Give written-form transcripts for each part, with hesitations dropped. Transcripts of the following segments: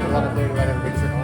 a lot of things that are big circle.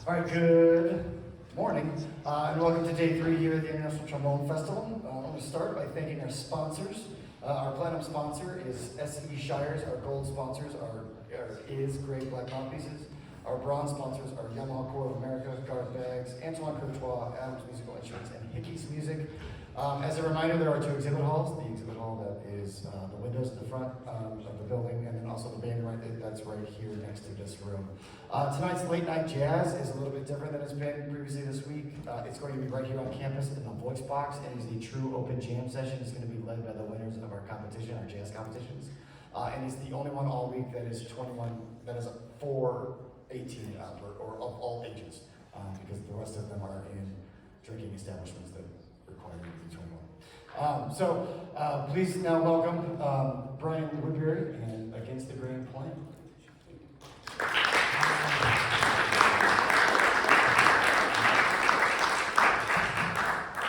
All right, good morning, and welcome to day 3 here at the International Trombone Festival. I want to start by thanking our sponsors. Our platinum sponsor is S.E. Shires. Our gold sponsors is Great Black Mouthpieces. Our bronze sponsors are Yamaha Core of America, Garth Bags, Antoine Courtois, Adams Musical Instruments, and Hickey's Music. As a reminder, there are 2 exhibit halls. The exhibit hall that is the windows at the front of the building, and then also the band that's right here next to this room. Tonight's late night jazz is a little bit different than it's been previously this week. It's going to be right here on campus in the Voice Box. It is a true open jam session. It's going to be led by the winners of our competition, our jazz competitions. And it's the only one all week that is 21, that is for 18 or of all ages, because the rest of them are in drinking establishments that require you to be 21. Please now welcome Brian Woodbury and Against the Grain playing.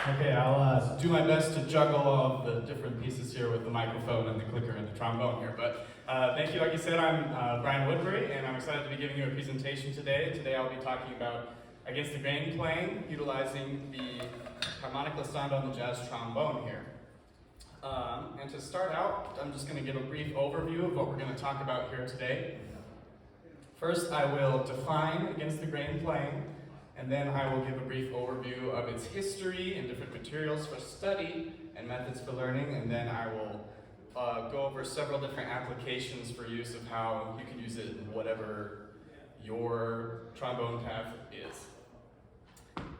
Okay, I'll do my best to juggle all of the different pieces here with the microphone and the clicker and the trombone here. But thank you. Like you said, I'm Brian Woodbury, and I'm excited to be giving you a presentation today. Today I'll be talking about Against the Grain playing, utilizing the Harmonic Glissando and the jazz trombone here. And to start out, I'm just going to give a brief overview of what we're going to talk about here today. First, I will define Against the Grain playing, and then I will give a brief overview of its history and different materials for study and methods for learning, and then I will go over several different applications for use of how you can use it in whatever your trombone path is.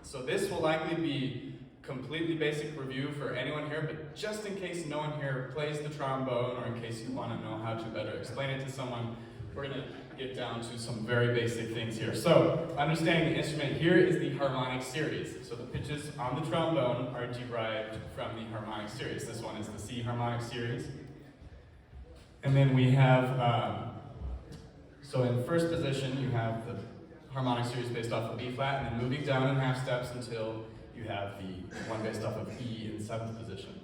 So this will likely be completely basic review for anyone here, but just in case no one here plays the trombone, or in case you want to know how to better explain it to someone, we're going to get down to some very basic things here. So, understanding the instrument here is the harmonic series. So the pitches on the trombone are derived from the harmonic series. This one is the C harmonic series. And then we have, so in first position, you have the harmonic series based off of B flat, and then moving down in half steps until you have the one based off of E in 7th position.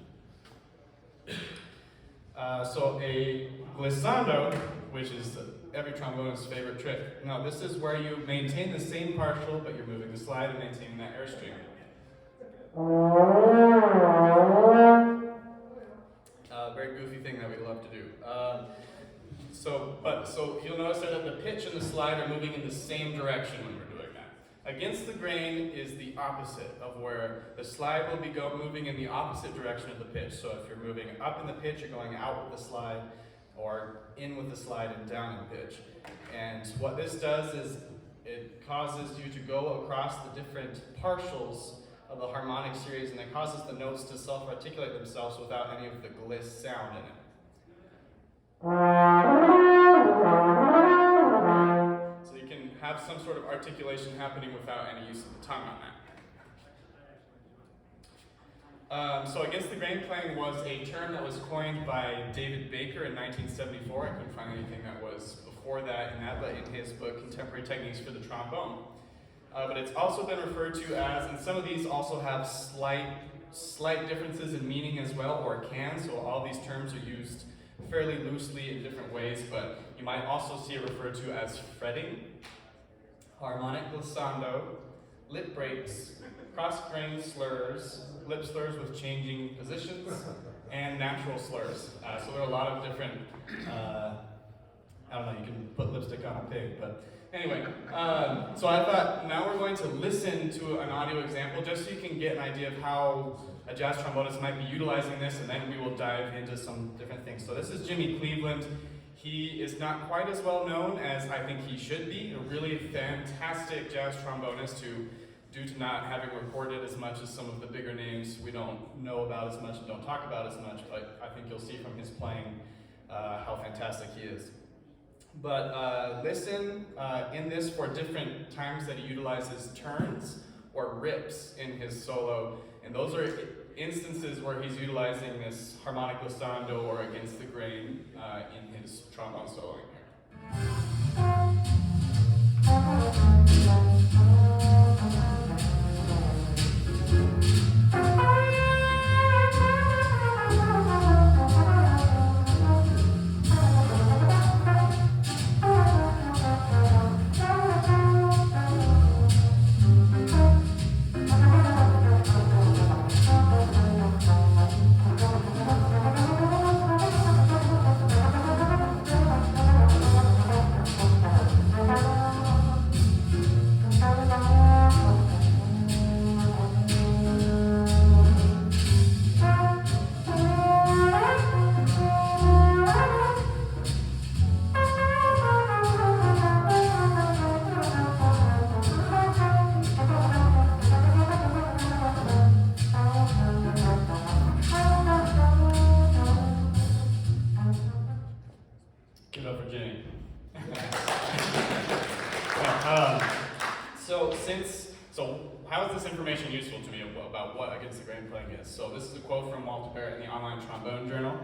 So a glissando, which is every trombonist's favorite trick. Now this is where you maintain the same partial, but you're moving the slide and maintaining that airstream. Very goofy thing that we love to do. So you'll notice that the pitch and the slide are moving in the same direction when we're doing that. Against the grain is the opposite of where the slide will be moving in the opposite direction of the pitch. So if you're moving up in the pitch, you're going out with the slide, or in with the slide and down in pitch. And what this does is it causes you to go across the different partials of the harmonic series, and it causes the notes to self-articulate themselves without any of the gliss sound in it. articulation happening without any use of the tongue on that. So against the grain playing was a term that was coined by David Baker in 1974. I couldn't find anything that was before that in that, but in his book, Contemporary Techniques for the Trombone. But it's also been referred to as, and some of these also have slight differences in meaning as well, or can, so all these terms are used fairly loosely in different ways, but you might also see it referred to as fretting, harmonic glissando, lip breaks, cross-grain slurs, lip slurs with changing positions, and natural slurs. So there are a lot of different, I don't know, you can put lipstick on a pig, but anyway. So I thought now we're going to listen to an audio example just so you can get an idea of how a jazz trombonist might be utilizing this, and then we will dive into some different things. So this is Jimmy Cleveland. He is not quite as well known as I think he should be. A really fantastic jazz trombonist who, due to not having recorded as much as some of the bigger names, we don't know about as much and don't talk about as much, but I think you'll see from his playing how fantastic he is. But listen in this for different times that he utilizes turns or rips in his solo, and those are instances where he's utilizing this harmonic glissando or against the grain in his trombone soloing here. So how is this information useful to me about what against the grain playing is? So this is a quote from Walter Barrett in the Online Trombone Journal,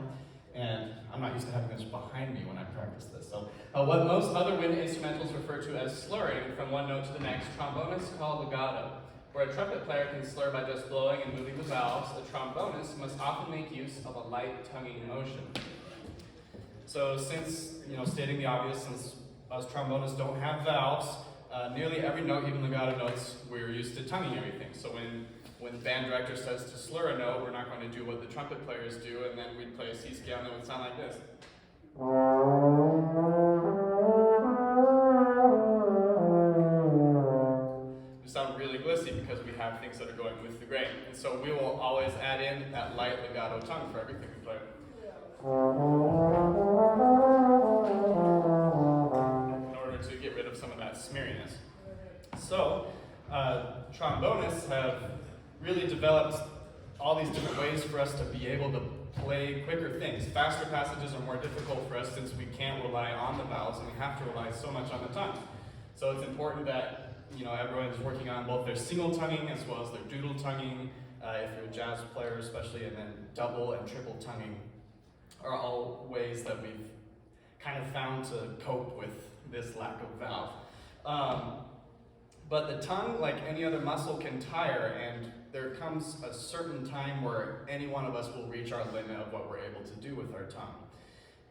and I'm not used to having this behind me when I practice this. So what most other wind instrumentals refer to as slurring from one note to the next, trombonists call legato. Where a trumpet player can slur by just blowing and moving the valves, a trombonist must often make use of a light tonguing motion. So since, stating the obvious, since us trombonists don't have valves, nearly every note, even legato notes, we're used to tonguing everything. So when the band director says to slur a note, we're not going to do what the trumpet players do, and then we'd play a C scale and it would sound like this. We sound really glissy because we have things that are going with the grain. And so we will always add in that light legato tongue for everything we play. In order to get rid of some of that smeariness. So, trombonists have really developed all these different ways for us to be able to play quicker things. Faster passages are more difficult for us since we can't rely on the vowels and we have to rely so much on the tongue. So it's important that everyone is working on both their single tonguing as well as their doodle tonguing, if you're a jazz player especially, and then double and triple tonguing are all ways that we've kind of found to cope with this lack of valve. But the tongue, like any other muscle, can tire, and there comes a certain time where any one of us will reach our limit of what we're able to do with our tongue.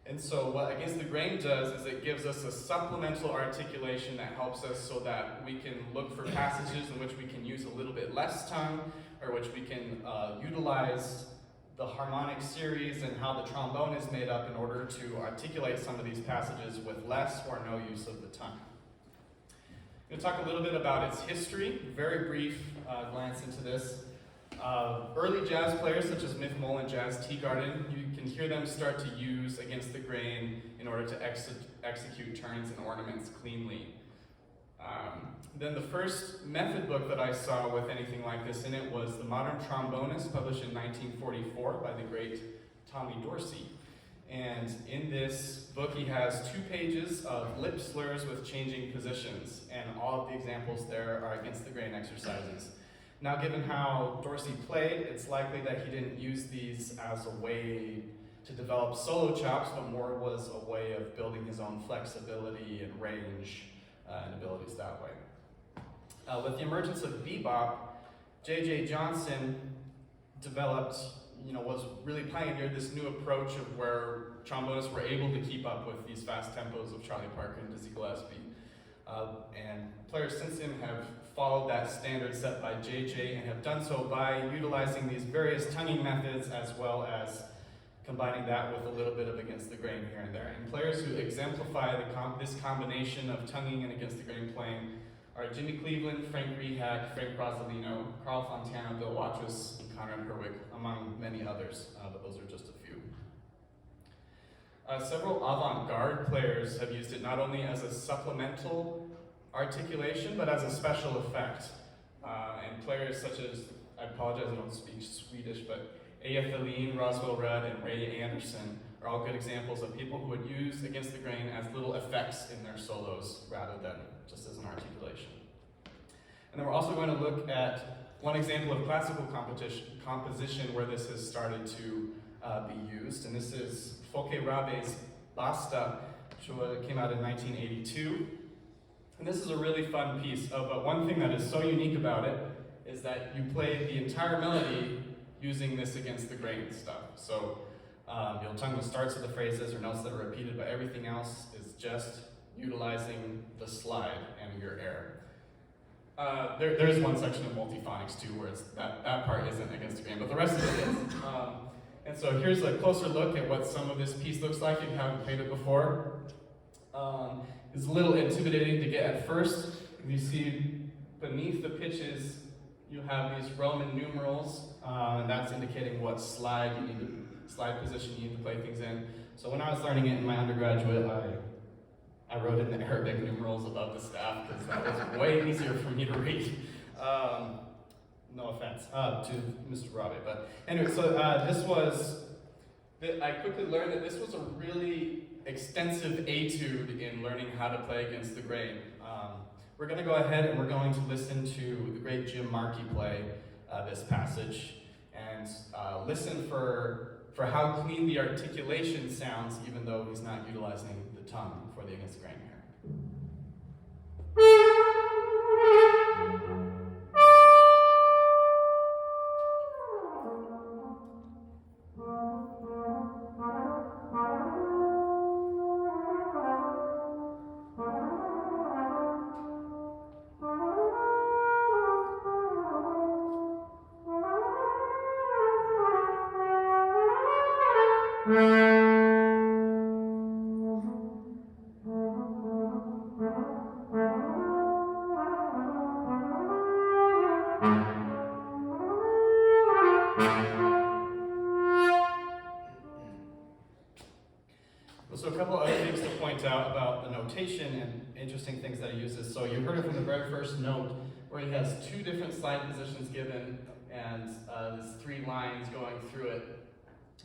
And so what Against the Grain does is it gives us a supplemental articulation that helps us so that we can look for passages in which we can use a little bit less tongue, or which we can utilize the harmonic series and how the trombone is made up in order to articulate some of these passages with less or no use of the tongue. I'm going to talk a little bit about its history, very brief glance into this. Early jazz players such as Miff Mullen, Jazz Teagarden, you can hear them start to use Against the Grain in order to execute turns and ornaments cleanly. Then the first method book that I saw with anything like this in it was The Modern Trombonist, published in 1944 by the great Tommy Dorsey. And in this book, he has 2 pages of lip slurs with changing positions, and all of the examples there are against the grain exercises. Now, given how Dorsey played, it's likely that he didn't use these as a way to develop solo chops, but more was a way of building his own flexibility and range and abilities that way. With the emergence of bebop, J.J. Johnson developed, was really pioneered this new approach of where trombonists were able to keep up with these fast tempos of Charlie Parker and Dizzy Gillespie. And players since him have followed that standard set by J.J. and have done so by utilizing these various tonguing methods as well as combining that with a little bit of against the grain here and there. And players who exemplify this combination of tonguing and against the grain playing are Jimmy Cleveland, Frank Rehack, Frank Rosalino, Carl Fontana, Bill Watrous, and Conrad Herwig, among many others, but those are just a few. Several avant-garde players have used it not only as a supplemental articulation, but as a special effect. And players such as, I apologize, I don't speak Swedish, but Eja Thelin, Roswell Rudd, and Ray Anderson are all good examples of people who would use against the grain as little effects in their solos rather than just as an articulation. And then we're also going to look at one example of classical composition where this has started to be used, and this is Folke Rabe's Basta, which came out in 1982. And this is a really fun piece, but one thing that is so unique about it is that you play the entire melody using this against the grain stuff. So you'll tongue the starts of the phrases or notes that are repeated, but everything else is just utilizing the slide and your air. There is one section of multiphonics too where that part isn't against the grain, but the rest of it is. And so here's a closer look at what some of this piece looks like if you haven't played it before. It's a little intimidating to get at first. You see beneath the pitches, you have these Roman numerals, and that's indicating what slide position you need to play things in. So when I was learning it in my undergraduate, I wrote in the Arabic numerals above the staff because that was way easier for me to read. No offense to Mr. Rabe, but anyway, so I quickly learned that this was a really extensive etude in learning how to play against the grain. We're going to go ahead and we're going to listen to the great Jim Markey play this passage and listen for how clean the articulation sounds, even though he's not utilizing the tongue for the against the grain here. So a couple other things to point out about the notation and interesting things that he uses. So you heard it from the very first note where he has 2 different slide positions given and there's 3 lines going through it,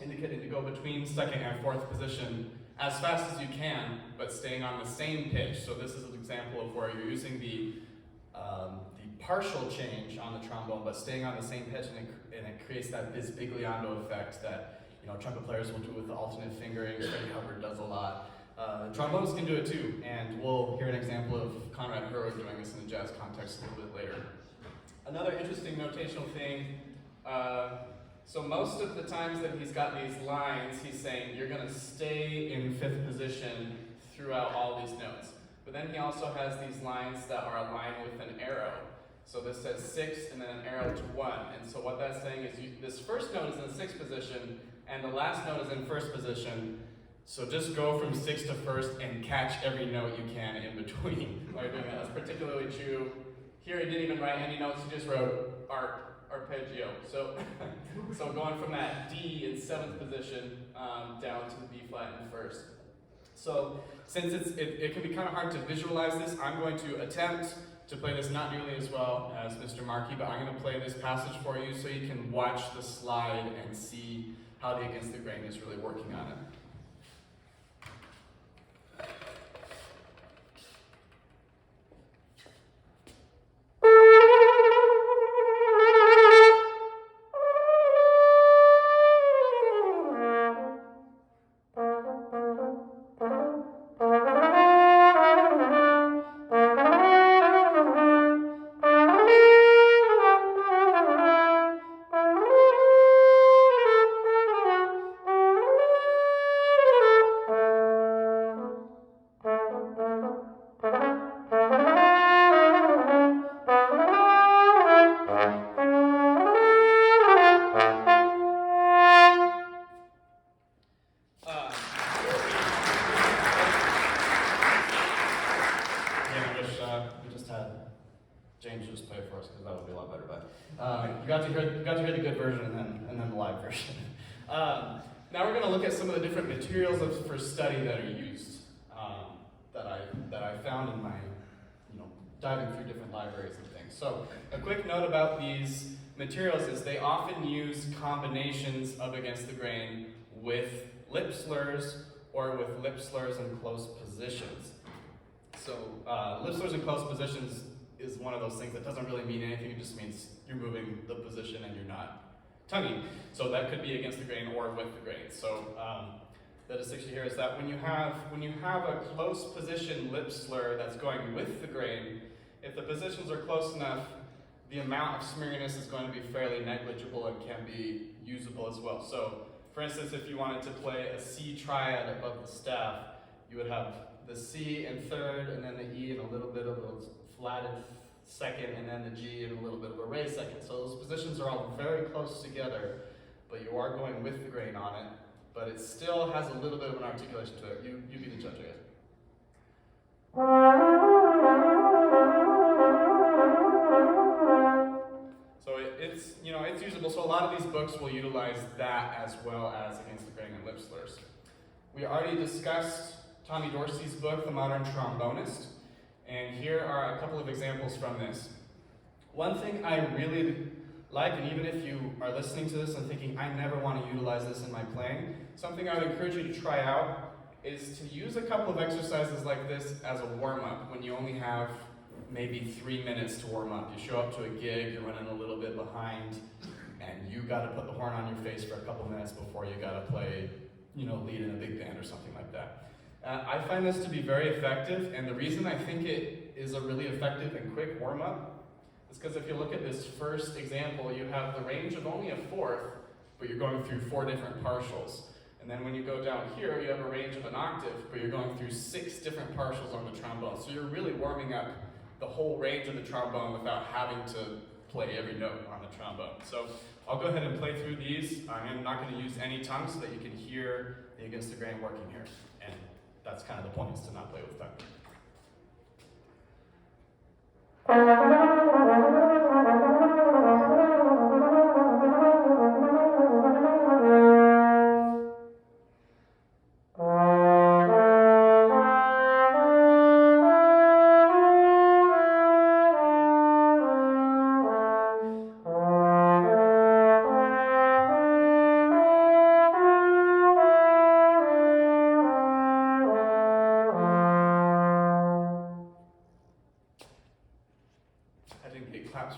indicating to go between 2nd and 4th position as fast as you can, but staying on the same pitch. So this is an example of where you're using the partial change on the trombone, but staying on the same pitch, and it creates that bisbigliando effect that trumpet players will do with the alternate fingering. Freddie Hubbard does a lot. Trombonists can do it too, and we'll hear an example of Conrad Herwig doing this in the jazz context a little bit later. Another interesting notational thing, so most of the times that he's got these lines, he's saying you're going to stay in 5th position throughout all these notes. But then he also has these lines that are aligned with an arrow. So this says 6 and then an arrow to 1. And so what that's saying is this first note is in 6th position, and the last note is in 1st position. So just go from 6th to 1st and catch every note you can in between while you're doing that. That's particularly true. Here he didn't even write any notes, he just wrote arpeggio. So going from that D in 7th position down to the B flat in 1st. So since it can be kind of hard to visualize this, I'm going to attempt to play this not nearly as well as Mr. Markey, but I'm going to play this passage for you so you can watch the slide and see how the against the grain is really working on it. lot better, but you got to hear the good version and then the live version. Now we're going to look at some of the different materials for study that are used that I found in my diving through different libraries and things. So a quick note about these materials is they often use combinations of against the grain with lip slurs or with lip slurs in close positions. So lip slurs in close positions is one of those things that doesn't really mean anything. It just means you're moving the position and you're not tonguing. So that could be against the grain or with the grain. So the distinction here is that when you have a close position lip slur that's going with the grain, if the positions are close enough, the amount of smeariness is going to be fairly negligible and can be usable as well. So for instance, if you wanted to play a C triad above the staff, you would have the C in third, and then the E in a little bit of a flatted second, and then the G in a little bit of a raised second. So those positions are all very close together, but you are going with the grain on it, but it still has a little bit of an articulation to it. You be the judge, I guess. So it's usable. So a lot of these books will utilize that as well as against the grain and lip slurs. We already discussed Tommy Dorsey's book, The Modern Trombonist, and here are a couple of examples from this. One thing I really like, and even if you are listening to this and thinking, I never want to utilize this in my playing, something I would encourage you to try out is to use a couple of exercises like this as a warm-up when you only have maybe 3 minutes to warm up. You show up to a gig, you're running a little bit behind, and you got to put the horn on your face for a couple minutes before you got to play, lead in a big band or something like that. I find this to be very effective, and the reason I think it is a really effective and quick warm-up is because if you look at this first example, you have the range of only a fourth, but you're going through 4 different partials. And then when you go down here, you have a range of an octave, but you're going through 6 different partials on the trombone. So you're really warming up the whole range of the trombone without having to play every note on the trombone. So I'll go ahead and play through these. I'm not going to use any tongue so that you can hear the against the grain working here. And that's kind of the point, is to not play with tongue.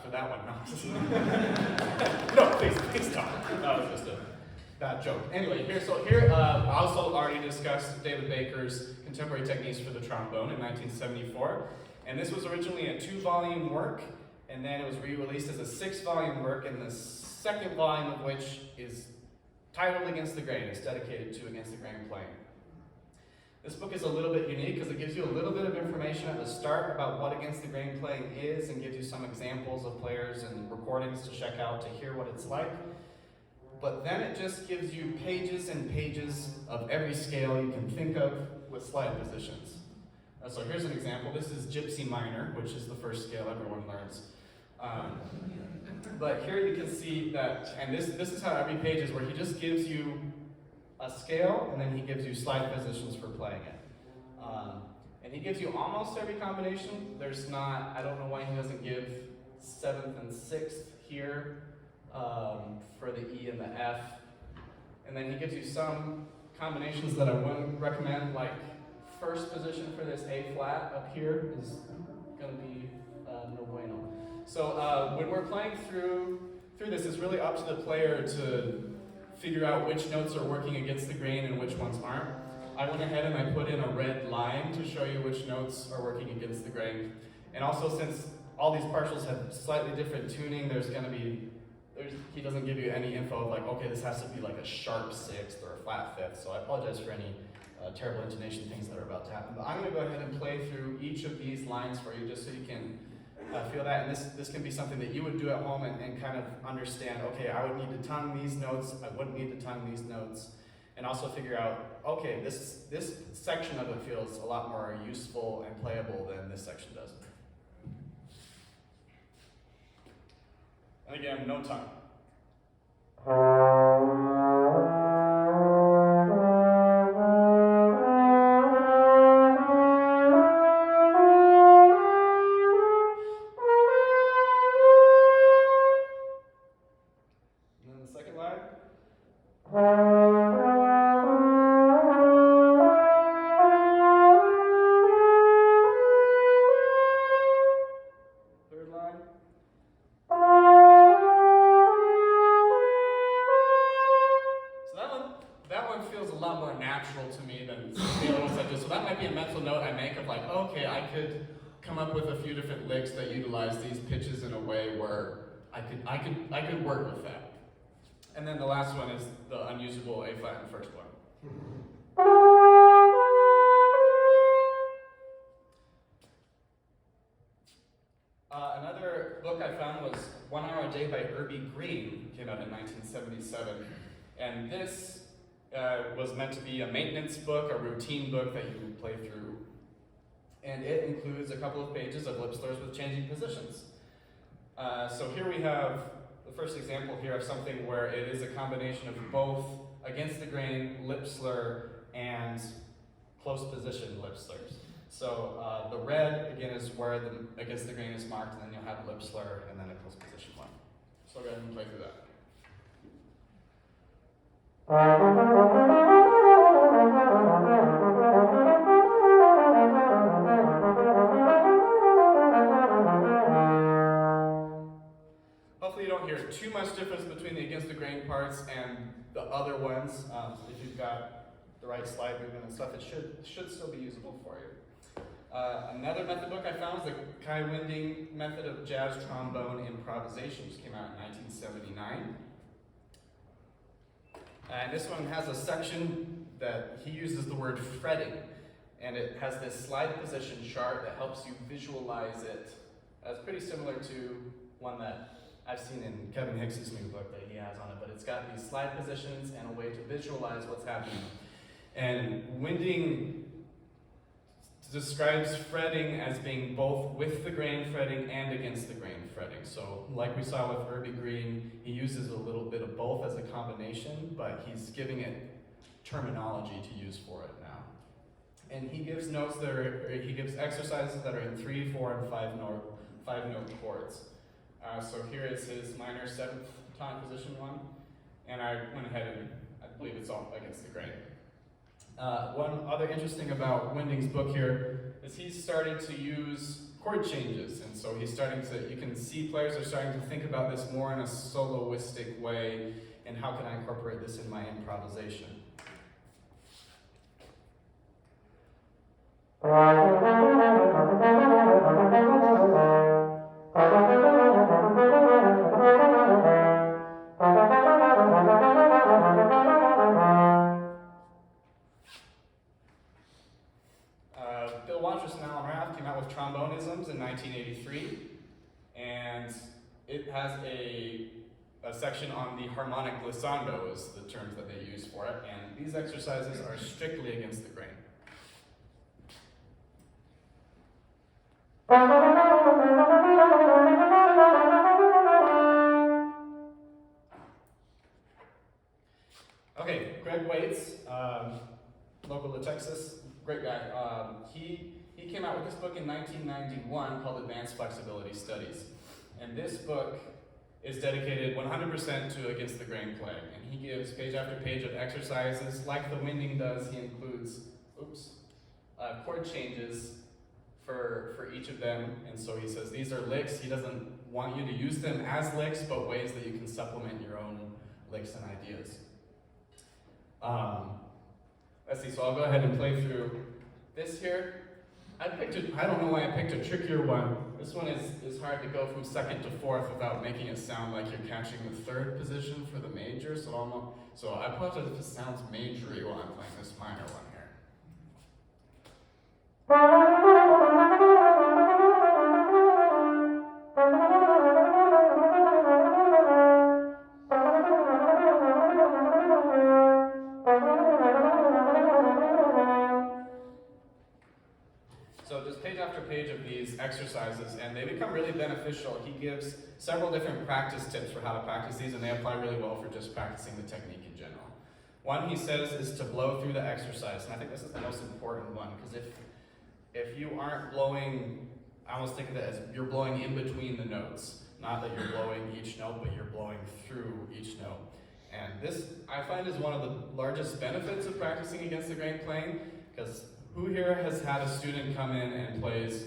For that one, no, please don't. That was just a bad joke. Anyway, here I also already discussed David Baker's Contemporary Techniques for the Trombone in 1974, and this was originally a 2-volume work, and then it was re-released as a 6-volume work, and the second volume of which is titled Against the Grain. It's dedicated to against the grain playing. This book is a little bit unique because it gives you a little bit of information at the start about what against the grain playing is and gives you some examples of players and recordings to check out to hear what it's like. But then it just gives you pages and pages of every scale you can think of with slide positions. So here's an example. This is Gypsy Minor, which is the first scale everyone learns. But here you can see that, and this is how every page is, where he just gives you a scale, and then he gives you slide positions for playing it. And he gives you almost every combination. There's not, I don't know why he doesn't give 7th and 6th here for the E and the F. And then he gives you some combinations that I wouldn't recommend, like first position for this A flat up here is going to be no bueno. So when we're playing through this, it's really up to the player to figure out which notes are working against the grain and which ones aren't. I went ahead and I put in a red line to show you which notes are working against the grain. And also, since all these partials have slightly different tuning, he doesn't give you any info of like, okay, this has to be like a sharp 6th or a flat 5th, so I apologize for any terrible intonation things that are about to happen. But I'm going to go ahead and play through each of these lines for you just so you can feel that, and this can be something that you would do at home and kind of understand, okay, I would need to tongue these notes, I wouldn't need to tongue these notes, and also figure out, okay, this section of it feels a lot more useful and playable than this section does. And again, no tongue. And then the second line. Third line. So that one feels a lot more natural to me than the other ones I do. So that might be a mental note I make of like, okay, I could come up with a few different licks that utilize these pitches in a way where I could work with that. And then the last one is the unusable A flat in the first one. Another book I found was 1 Hour a Day by Irby Green, came out in 1977. And this was meant to be a maintenance book, a routine book that you would play through. And it includes a couple of pages of lip slurs with changing positions. So here we have the first example here of something where it is a combination of both against the grain lip slur and close position lip slurs. So the red, again, is where the against the grain is marked, and then you'll have a lip slur and then a close position one. So I'll go ahead and play through that. Hopefully you don't hear too much difference between the against the grain parts and the other ones. If you've got the right slide movement and stuff, it should still be usable for you. Another method book I found is the Kai Winding Method of Jazz Trombone Improvisation, which came out in 1979. And this one has a section that he uses the word fretting, and it has this slide position chart that helps you visualize it. It's pretty similar to one that I've seen in Kevin Hicks's new book that he has on it, but it's got these slide positions and a way to visualize what's happening. And Winding describes fretting as being both with the grain fretting and against the grain fretting. So like we saw with Irby Green, he uses a little bit of both as a combination, but he's giving it terminology to use for it now. And he gives notes that he gives exercises that are in 3, 4, and 5-note chords. So here is his minor 7th time position one, and I went ahead and I believe it's all against the grain. One other interesting about Winding's book here is he's started to use chord changes, and so he's starting to, you can see players are starting to think about this more in a soloistic way, and how can I incorporate this in my improvisation? Trombonisms in 1983, and it has a section on the harmonic glissando is the terms that they use for it, and these exercises are strictly against the grain. Okay, Greg Waits, local to Texas, great guy. He came out with this book in 1991 called Advanced Flexibility Studies. And this book is dedicated 100% to against the grain playing. And he gives page after page of exercises. Like the Winding does, he includes chord changes for each of them. And so he says these are licks. He doesn't want you to use them as licks, but ways that you can supplement your own licks and ideas. Let's see, so I'll go ahead and play through this here. I don't know why I picked a trickier one. This one is hard to go from 2nd to 4th without making it sound like you're catching the 3rd position for the major. So I apologize if it sounds majory while I'm playing this minor one here. So just page after page of these exercises, and they become really beneficial. He gives several different practice tips for how to practice these, and they apply really well for just practicing the technique in general. One he says is to blow through the exercise, and I think this is the most important one, because if you aren't blowing, I almost think of it as you're blowing in between the notes. Not that you're blowing each note, but you're blowing through each note. And this, I find, is one of the largest benefits of practicing against the grain playing, because who here has had a student come in and plays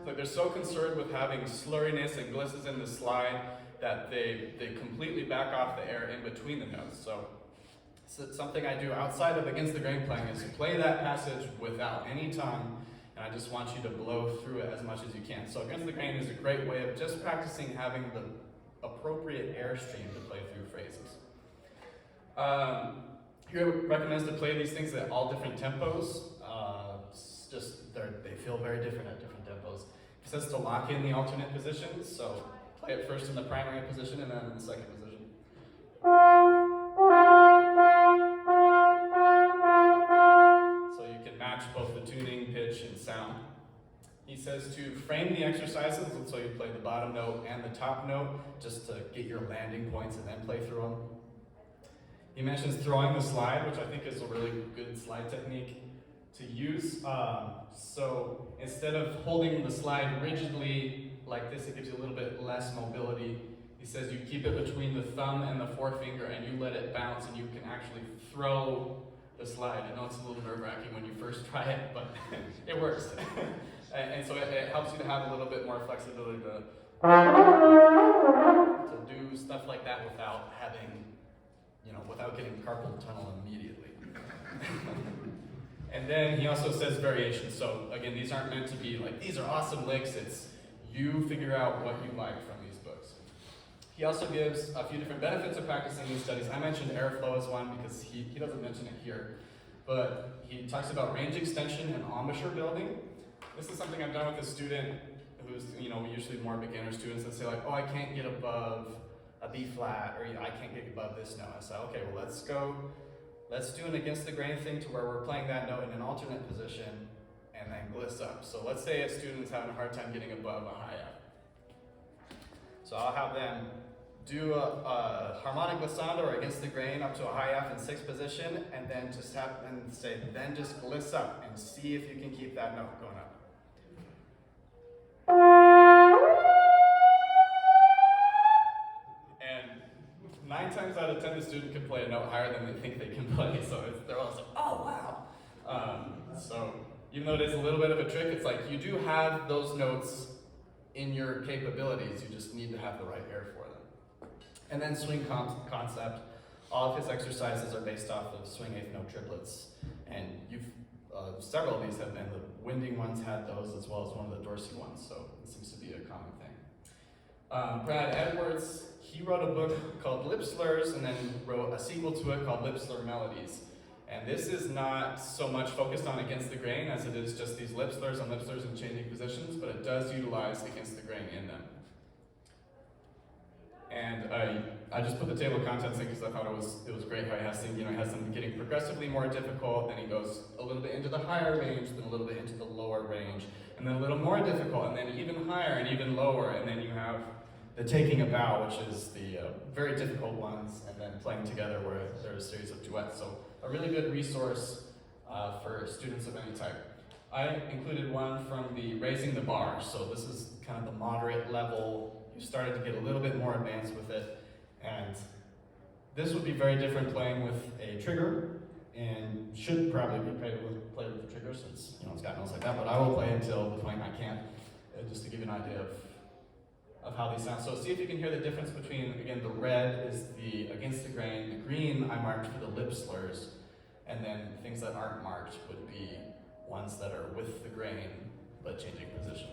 like they're so concerned with having slurriness and glisses in the slide that they completely back off the air in between the notes. So something I do outside of against the grain playing is play that passage without any tongue, and I just want you to blow through it as much as you can. So against the grain is a great way of just practicing having the appropriate airstream to play through phrases. Here recommends to play these things at all different tempos. They feel very different at different tempos. It says to lock in the alternate positions, so play it first in the primary position and then in the second position. So you can match both the tuning, pitch, and sound. He says to frame the exercises, so you play the bottom note and the top note, just to get your landing points and then play through them. He mentions throwing the slide, which I think is a really good slide technique to use. So instead of holding the slide rigidly like this, it gives you a little bit less mobility. He says you keep it between the thumb and the forefinger and you let it bounce and you can actually throw the slide. I know it's a little nerve-wracking when you first try it, but it works. and so it helps you to have a little bit more flexibility to do stuff like that without having, without getting carpal tunnel immediately. And then he also says variations. So again, these aren't meant to be like, these are awesome licks. It's you figure out what you like from these books. He also gives a few different benefits of practicing these studies. I mentioned airflow as one because he doesn't mention it here. But he talks about range extension and embouchure building. This is something I've done with a student who's, usually more beginner students that say like, oh, I can't get above a B flat, or I can't get above this note. I say, okay, well, let's do an against the grain thing to where we're playing that note in an alternate position and then gliss up. So let's say a student's having a hard time getting above a high F. So I'll have them do a harmonic glissando or against the grain up to a high F in sixth position, and then just have them say, then just gliss up and see if you can keep that note going up. And 9 times out of 10, the student can play a note higher than they think they can play, so they're all like, oh, wow. So even though it is a little bit of a trick, it's like you do have those notes in your capabilities, you just need to have the right air for them. And then swing concept. All of his exercises are based off of swing eighth note triplets, and several of these have, and the winding ones had those as well as one of the Dorsey ones, so it seems to be a common thing. Brad Edwards, he wrote a book called Lip Slurs and then wrote a sequel to it called Lip Slur Melodies. And this is not so much focused on against the grain as it is just these lip slurs and changing positions, but it does utilize against the grain in them. And I just put the table of contents in because I thought it was great how he has things, he has them getting progressively more difficult, then he goes a little bit into the higher range, then a little bit into the lower range, and then a little more difficult, and then even higher and even lower, and then you have the taking a bow, which is the very difficult ones, and then playing together where there's a series of duets. So a really good resource for students of any type. I included one from the Raising the Bar. So this is kind of the moderate level. You started to get a little bit more advanced with it. And this would be very different playing with a trigger, and should probably be played with the trigger since it's got notes like that, but I will play until the point I can't, just to give you an idea of how these sound. So see if you can hear the difference between, again, the red is the against the grain, the green I marked for the lip slurs, and then things that aren't marked would be ones that are with the grain but changing position.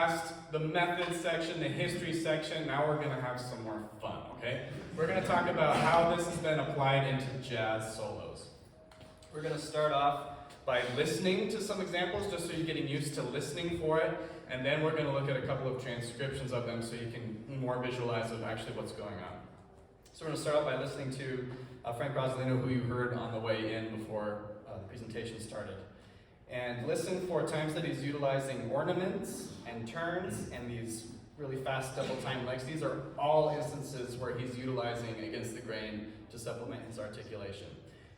past the method section, the history section. Now we're going to have some more fun, okay? We're going to talk about how this has been applied into jazz solos. We're going to start off by listening to some examples, just so you're getting used to listening for it, and then we're going to look at a couple of transcriptions of them so you can more visualize of actually what's going on. So we're going to start off by listening to Frank Rosalino, who you heard on the way in before the presentation started. And listen for times that he's utilizing ornaments and turns and these really fast double time legs. These are all instances where he's utilizing against the grain to supplement his articulation.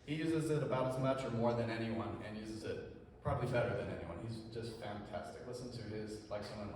He uses it about as much or more than anyone, and uses it probably better than anyone. He's just fantastic. Listen to his Like Someone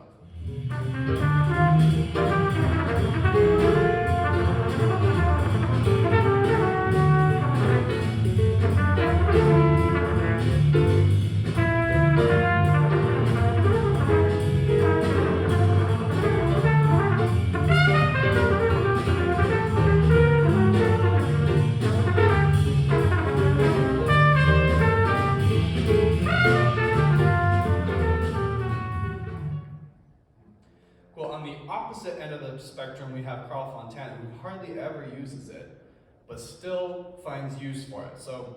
end of the spectrum, we have Carl Fontana, who hardly ever uses it, but still finds use for it. So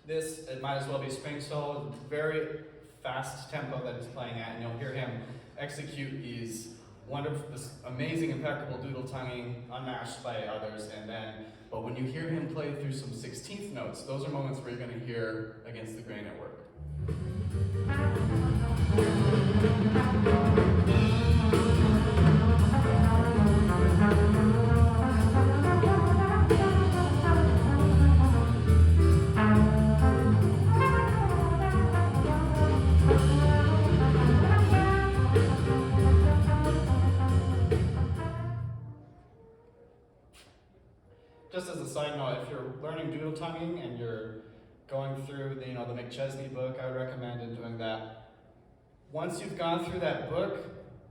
this, it might as well be spring solo, very fast tempo that he's playing at, and you'll hear him execute these wonderful, this amazing, impeccable doodle tonguing, unmatched by others, but when you hear him play through some 16th notes, those are moments where you're going to hear against the grain at work. Just as a side note, if you're learning doodle tonguing and you're going through the McChesney book, I would recommend doing that. Once you've gone through that book,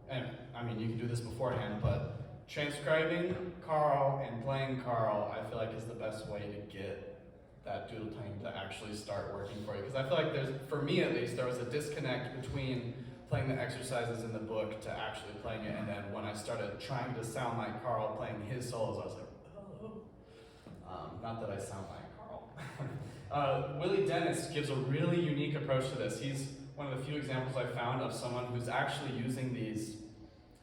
and I mean you can do this beforehand, but transcribing Carl and playing Carl, I feel like is the best way to get that doodle tonguing to actually start working for you. Because I feel like for me at least, there was a disconnect between playing the exercises in the book to actually playing it, and then when I started trying to sound like Carl playing his solos, I was like, not that I sound like Carl. Willie Dennis gives a really unique approach to this. He's one of the few examples I found of someone who's actually using these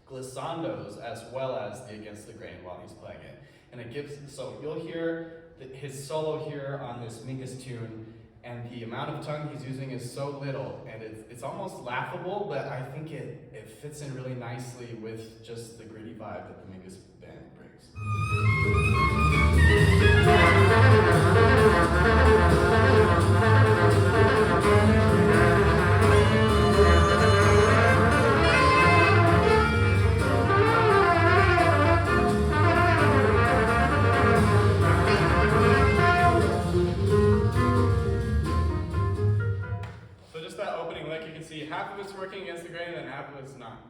glissandos as well as the against the grain while he's playing it. And it gives, so you'll hear his solo here on this Mingus tune, and the amount of tongue he's using is so little, and it's almost laughable, but I think it fits in really nicely with just the gritty vibe that the Mingus band brings. So just that opening lick, you can see half of it's working against the grain and half of it's not.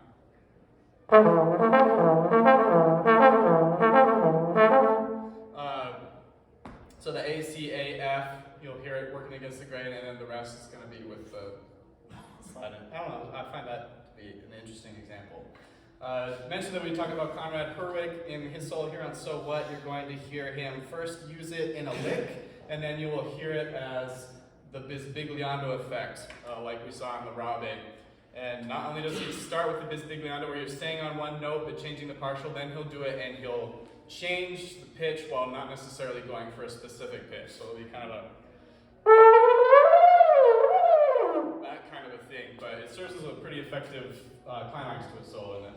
So the A, C, A, F, you'll hear it working against the grain, and then the rest is going to be with the slide in. I don't know, I find that to be an interesting example. Mentioned that we talked about Conrad Herwig in his solo here on So What. You're going to hear him first use it in a lick, and then you will hear it as the Bisbigliando effect, like we saw in the Rabe. And not only does he start with the Bisbigliando, where you're staying on one note but changing the partial, then he'll do it and he'll change the pitch while not necessarily going for a specific pitch. So it'll be kind of that kind of a thing, but it serves as a pretty effective climax to a solo in it.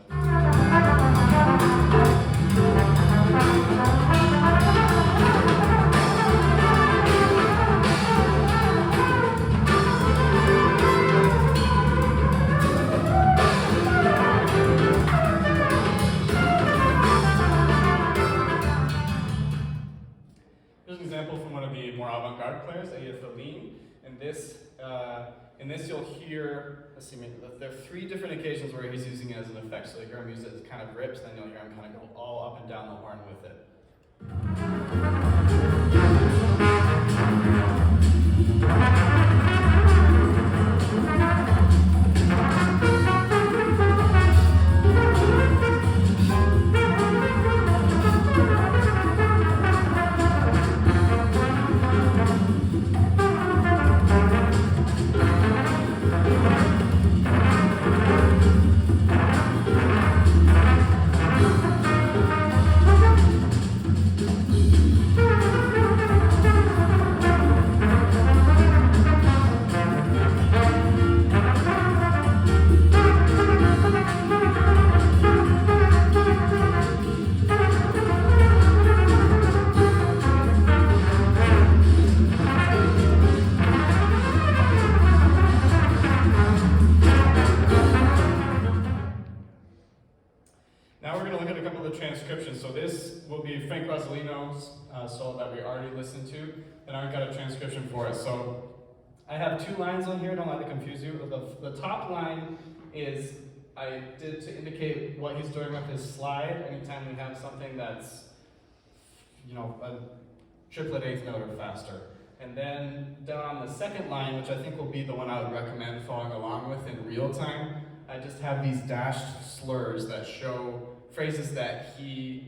Here's an example from one of the more avant-garde players, ITF. In this you'll hear, there are 3 different occasions where he's using it as an effect. So you'll hear him use it as kind of rips, then you'll hear him kind of go all up and down the horn with it. Now we're going to look at a couple of the transcriptions. So this will be Frank Rosolino's solo that we already listened to, and I've got a transcription for it. So I have two lines on here, don't let it confuse you. The top line is, I did to indicate what he's doing with his slide. Anytime we have something that's, you know, a triplet eighth note or faster. And then down on the second line, which I think will be the one I would recommend following along with in real time, I just have these dashed slurs that show phrases that he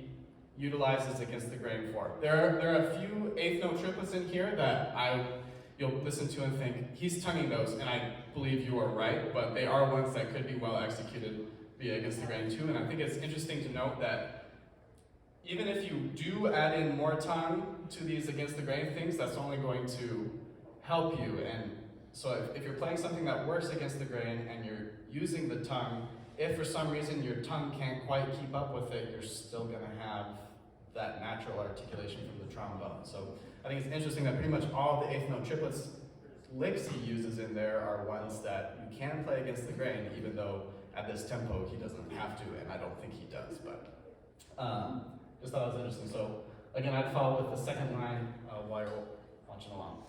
utilizes against the grain for. There are a few eighth note triplets in here that you'll listen to and think, he's tonguing those, and I believe you are right, but they are ones that could be well executed via against the grain too. And I think it's interesting to note that even if you do add in more tongue to these against the grain things, that's only going to help you. And so if you're playing something that works against the grain and you're using the tongue, if for some reason your tongue can't quite keep up with it, you're still going to have that natural articulation from the trombone. So I think it's interesting that pretty much all the eighth note triplets licks he uses in there are ones that you can play against the grain, even though at this tempo he doesn't have to, and I don't think he does. But just thought it was interesting. So again, I'd follow with the second line while you're watching along.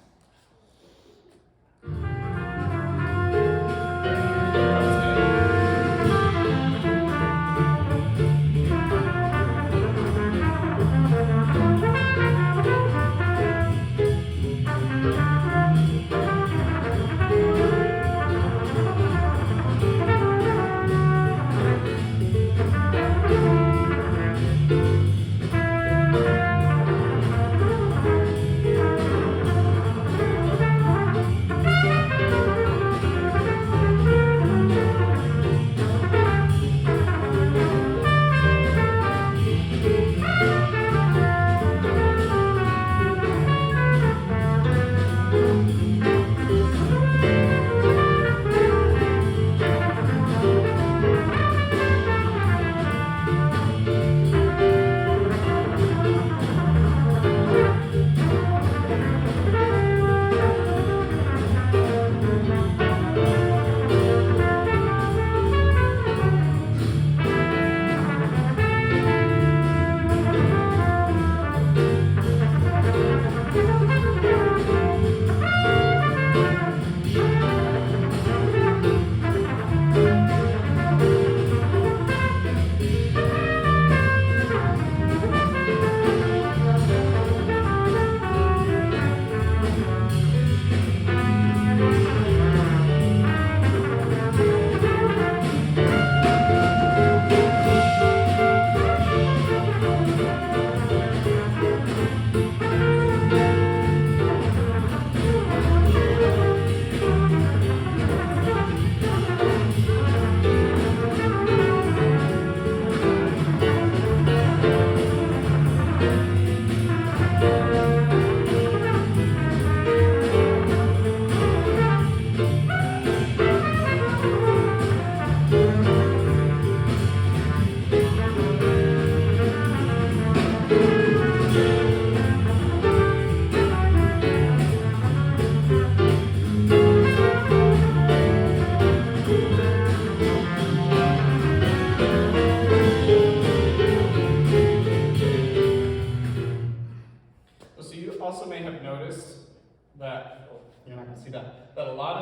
That a lot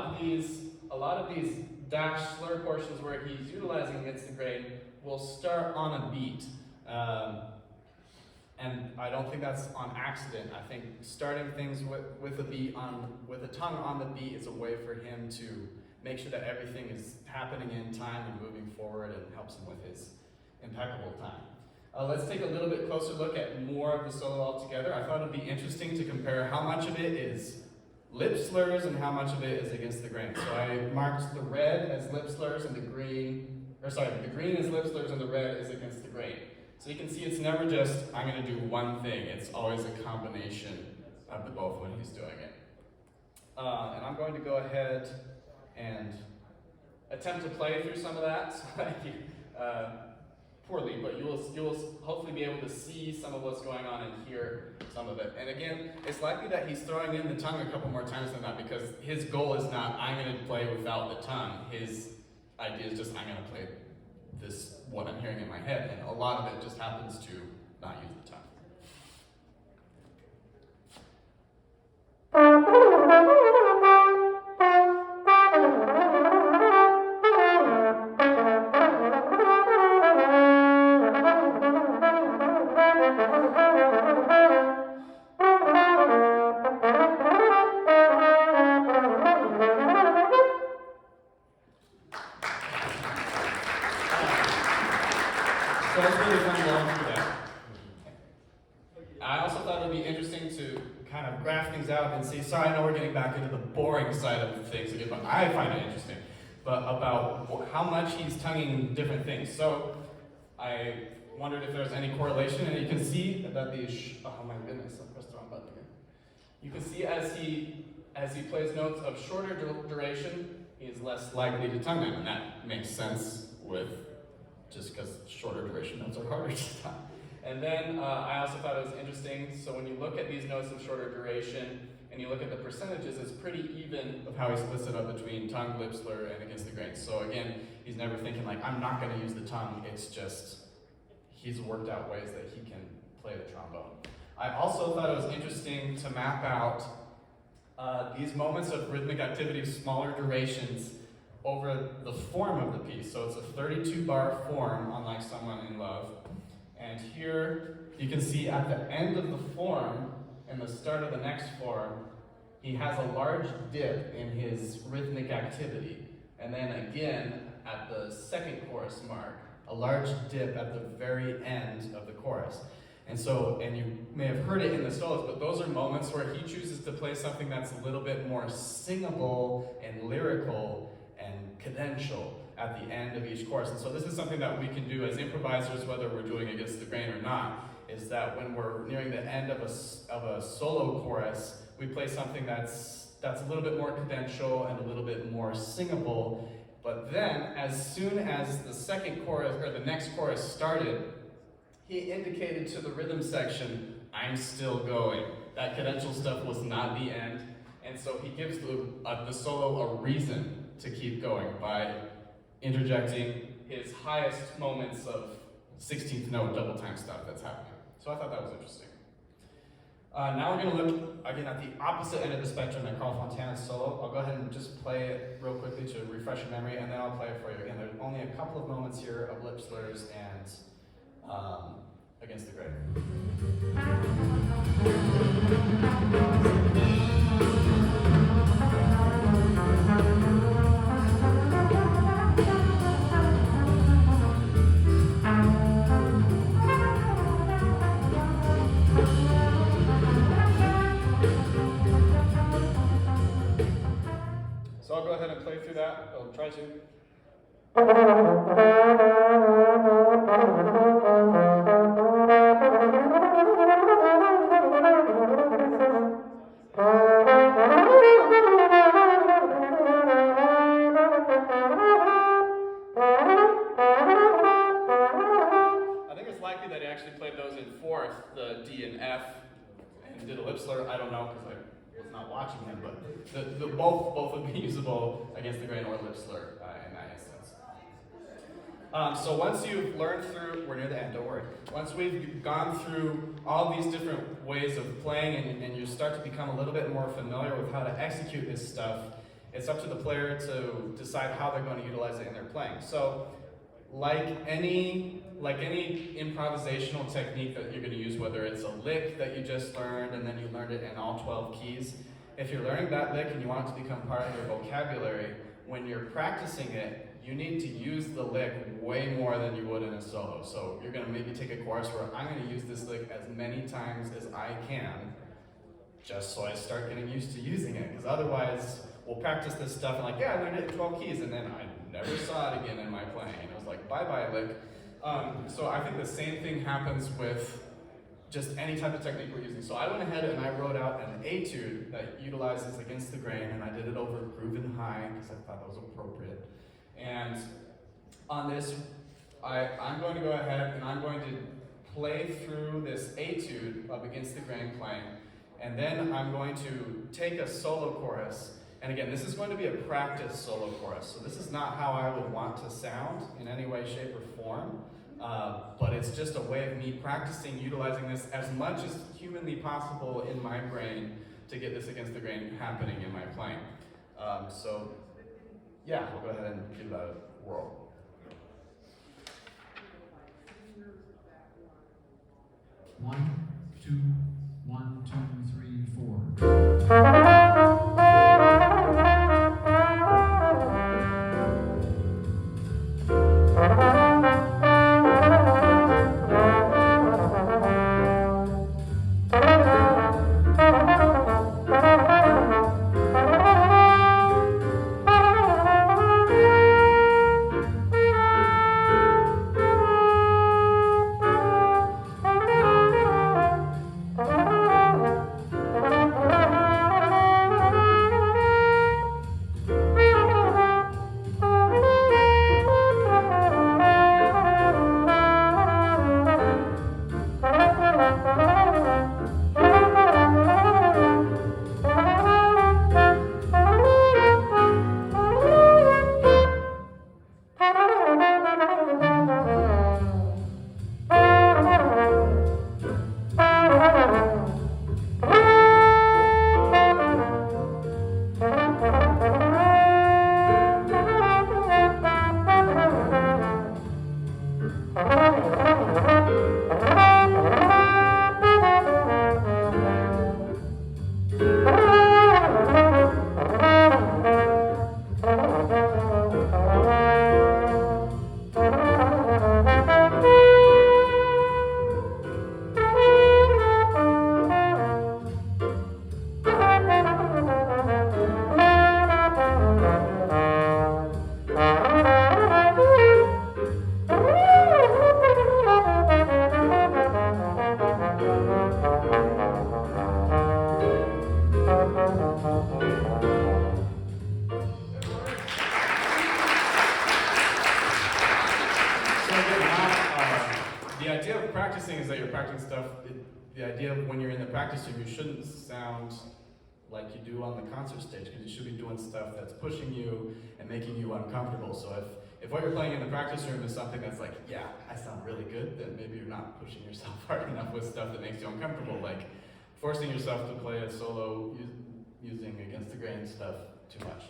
of these dash slur portions where he's utilizing against the grain will start on a beat. And I don't think that's on accident. I think starting things with a tongue on the beat is a way for him to make sure that everything is happening in time and moving forward, and helps him with his impeccable time. Let's take a little bit closer look at more of the solo altogether. I thought it'd be interesting to compare how much of it is lip slurs and how much of it is against the grain. So I marked the red as lip slurs and the green is lip slurs and the red is against the grain. So you can see it's never just, I'm going to do one thing. It's always a combination of the both when he's doing it. And I'm going to go ahead and attempt to play through some of that. Poorly, but you will hopefully be able to see some of what's going on and hear some of it. And again, it's likely that he's throwing in the tongue a couple more times than that, because his goal is not, I'm going to play without the tongue. His idea is just, I'm going to play what I'm hearing in my head, and a lot of it just happens to not use the tongue. So it's really fun going through that. I also thought it would be interesting to kind of graph things out and see, sorry, I know we're getting back into the boring side of things again, but I find it interesting, but about how much he's tonguing different things. So I wondered if there's any correlation, and you can see that oh my goodness, I pressed the wrong button again. You can see as he plays notes of shorter duration, he is less likely to tongue them, and that makes sense just because shorter duration notes are harder to tongue. And then I also thought it was interesting, so when you look at these notes of shorter duration, and you look at the percentages, it's pretty even of how he splits it up between tongue, lip slur, and against the grain. So again, he's never thinking like, I'm not gonna use the tongue, it's just, he's worked out ways that he can play the trombone. I also thought it was interesting to map out these moments of rhythmic activity of smaller durations over the form of the piece. So it's a 32 bar form, unlike Someone in Love. And here you can see at the end of the form and the start of the next form, he has a large dip in his rhythmic activity. And then again, at the second chorus mark, a large dip at the very end of the chorus. And you may have heard it in the solos, but those are moments where he chooses to play something that's a little bit more singable and lyrical and cadential at the end of each chorus. And so this is something that we can do as improvisers, whether we're doing Against the Grain or not, is that when we're nearing the end of a solo chorus, we play something that's a little bit more cadential and a little bit more singable. But then, as soon as the second chorus, or the next chorus started, he indicated to the rhythm section, I'm still going. That cadential stuff was not the end. And so he gives the solo a reason to keep going by interjecting his highest moments of 16th note double time stuff that's happening. So I thought that was interesting. Now we're going to look again at the opposite end of the spectrum at Carl Fontana's solo. I'll go ahead and just play it real quickly to refresh your memory, and then I'll play it for you again. There's only a couple of moments here of lip slurs and Against the Grain. So I'll go ahead and play through that. I'll try to. I think it's likely that he actually played those in fourth, the D and F, and did a lip slur. I don't know because I was not watching him, but both would be usable Against the Grain or lip slur in that instance. So once you've learned through, we're near the end, don't worry. Once we've gone through all these different ways of playing and you start to become a little bit more familiar with how to execute this stuff, it's up to the player to decide how they're going to utilize it in their playing. So like any improvisational technique that you're going to use, whether it's a lick that you just learned and then you learned it in all 12 keys, if you're learning that lick and you want it to become part of your vocabulary, when you're practicing it, you need to use the lick way more than you would in a solo. So you're going to maybe take a chorus where I'm going to use this lick as many times as I can, just so I start getting used to using it. Because otherwise, we'll practice this stuff and I learned it in 12 keys, and then I never saw it again in my playing. It was like, bye-bye lick. So I think the same thing happens with just any type of technique we're using. So I went ahead and I wrote out an etude that utilizes Against the Grain, and I did it over groove and high because I thought that was appropriate. And on this, I'm going to go ahead and I'm going to play through this etude of Against the Grain playing, and then I'm going to take a solo chorus And again, this is going to be a practice solo for us. So this is not how I would want to sound in any way, shape, or form. But it's just a way of me practicing utilizing this as much as humanly possible in my brain to get this against the grain happening in my playing. So yeah, we'll go ahead and give that a whirl. One, two, 1, 2, 3, The idea of when you're in the practice room, you shouldn't sound like you do on the concert stage, because you should be doing stuff that's pushing you and making you uncomfortable. So if what you're playing in the practice room is something that's like, yeah, I sound really good, then maybe you're not pushing yourself hard enough with stuff that makes you uncomfortable, like forcing yourself to play a solo using against the grain stuff too much.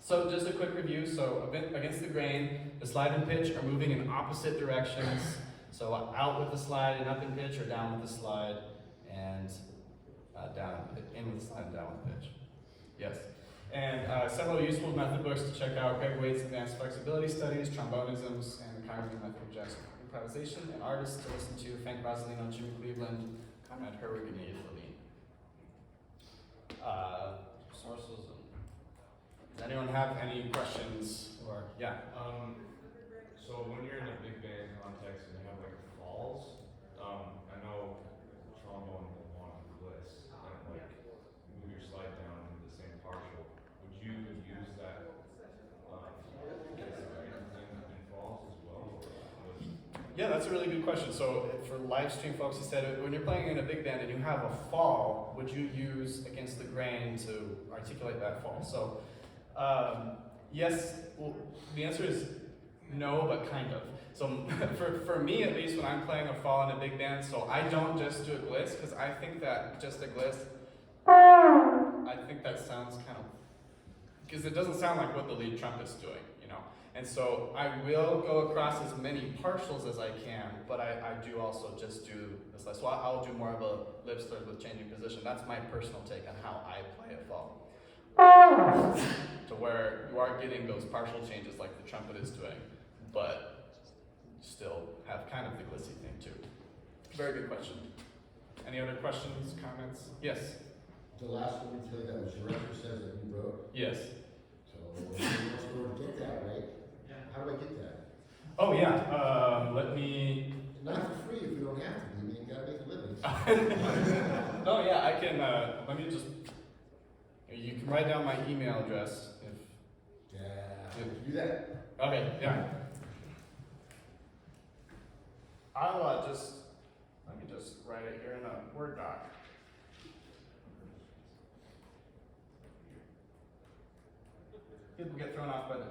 So just a quick review. So against the grain, the slide and pitch are moving in opposite directions. So out with the slide and up in pitch, or down with the slide and in with the slide and down with the pitch. Yes. And several useful method books to check out: Greg Waite's Advanced Flexibility Studies, Trombonisms, and Kyrie Method of Jazz Improvisation, and artists to listen to: Frank Rosalino, Jimmy Cleveland, Conrad Herwig, and Edith Levine. Sources. Does anyone have any questions? Or yeah. So when you're in a big band context and you have like falls, I know trombone will want to bliss and like move your slide down into the same partial. Would you use that in falls as well? Yeah, that's a really good question. So for live stream folks, you said when you're playing in a big band and you have a fall, would you use against the grain to articulate that fall? So yes, well, the answer is no, but kind of. So for me, at least, when I'm playing a fall in a big band, so I don't just do a gliss, because I think that just a gliss, I think that sounds kind of, because it doesn't sound like what the lead trumpet's doing, you know? And so I will go across as many partials as I can, but I do also just do this gliss. So I'll do more of a lip slur with changing position. That's my personal take on how I play a fall. To where you are getting those partial changes like the trumpet is doing, but still have kind of the glissy thing too. Very good question. Any other questions, comments? Yes? The last one you played, that was your record says that you wrote. Yes. So let's go and get that, right? Yeah. How do I get that? Oh yeah, let me... Not for free if you don't have to. I mean, you gotta make a living. No, yeah, I can, let me just... You can write down my email address if... Yeah. Do that. Okay, yeah. I'll let me just write it here in a Word doc.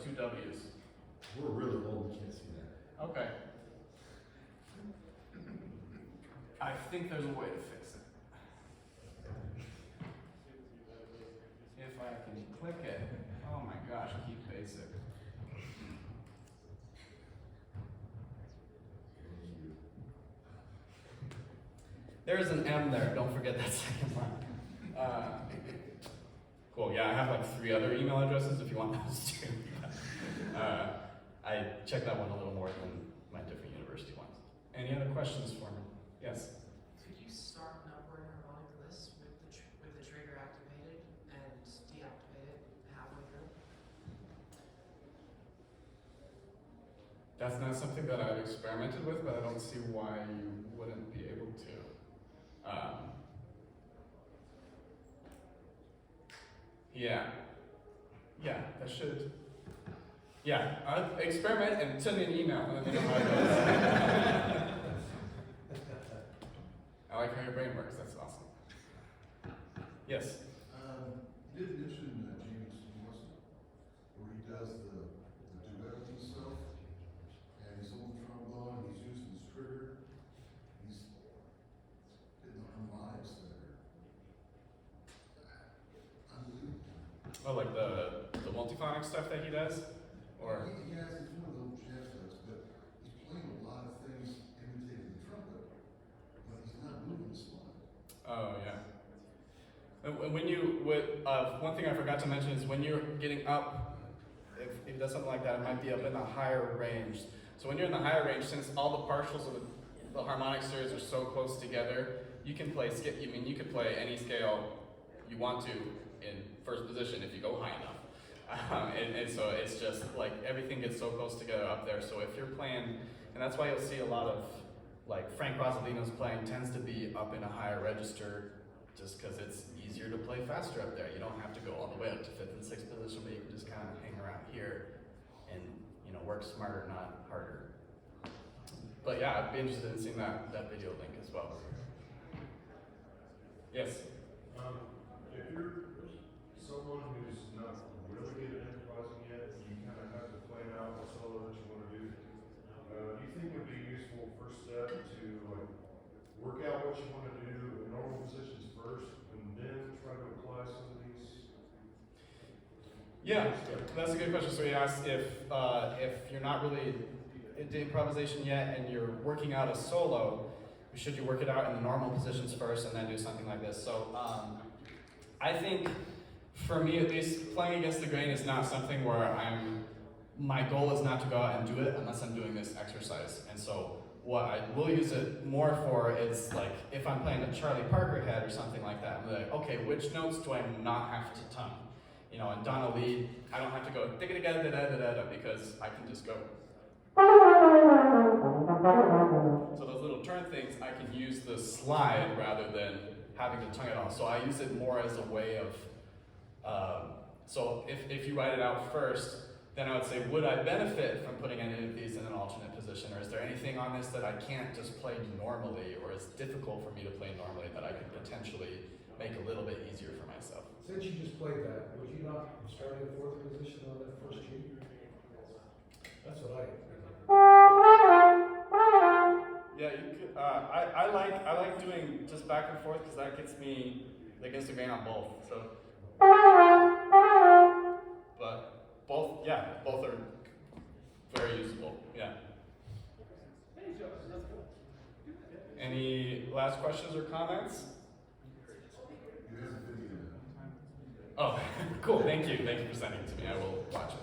2 W's. We're really old, we can't see that. Okay. I think there's a way to fix it. If I can click it. Oh my gosh, keep basic. There's an M there, don't forget that second line. Cool, yeah, I have like 3 other email addresses if you want those too. I checked that one a little more than my different university ones. Any other questions for me? Yes? Could you start an upward harmonic list with the trigger activated and deactivate it halfway through? That's not something that I've experimented with, but I don't see why you wouldn't be able to. Yeah, that should. Yeah, experiment and send me an email and let me know how it goes. I like how your brain works, that's awesome. Yes? You did mention James Morrison, where he does the duet and stuff, and he's on the trombone, and he's using his trigger, he's hitting the harmonics there. Unbelievable. Oh, like the multiphonic stuff that he does? Or He has, it's one of those jazz ducks, but he's playing a lot of things imitating the trumpet, but he's not moving the slide. oh yeah. When one thing I forgot to mention is when you're getting up, if he does something like that, it might be up in the higher range. So when you're in the higher range, since all the partials of the harmonic series are so close together, you can play you could play any scale you want to in first position if you go high enough. And so it's just like everything gets so close together up there. So if you're playing, and that's why you'll see a lot of like Frank Rosalino's playing tends to be up in a higher register just because it's easier to play faster up there. You don't have to go all the way up to 5th and 6th position, but you can just kind of hang around here and work smarter, not harder. But yeah, I'd be interested in seeing that video link as well. Yes? If you're someone who's not really good at improvising yet, you kind of have to plan out a solo that you want to do. Do you think it would be a useful first step to work out what you want to do in normal positions first, and then try to apply some of these? Yeah, that's a good question. So you asked if you're not really into improvisation yet and you're working out a solo, should you work it out in the normal positions first and then do something like this? So I think, for me at least, playing against the grain is not something where my goal is not to go out and do it unless I'm doing this exercise. And so what I will use it more for is like, if I'm playing a Charlie Parker head or something like that, I'm like, okay, which notes do I not have to tongue? In Donna Lee, I don't have to go da-da-da-da-da-da-da because I can just go. So those little turn things, I can use the slide rather than having to tongue it off. So I use it more as a way of, so if you write it out first, then I would say, would I benefit from putting any of these in an alternate position? Or is there anything on this that I can't just play normally, or is difficult for me to play normally that I could potentially make a little bit easier for myself? Since you just played that, would you not start in 4th position on that first G? That's what I. Yeah, you could. I like doing just back and forth because that gets the grain on both. So, but both are very usable. Yeah. Any last questions or comments? You have a video. Oh, cool. Thank you. Thank you for sending it to me. I will watch it.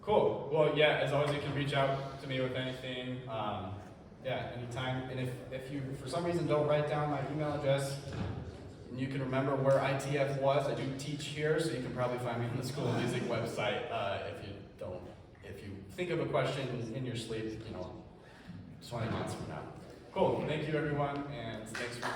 Cool. Well, yeah, as always, you can reach out to me with anything. Anytime. And if you, for some reason, don't write down my email address, and you can remember where ITF was, I do teach here, so you can probably find me on the School of Music website if you think of a question in your sleep, 20 months from now. Cool. Thank you, everyone, and thanks for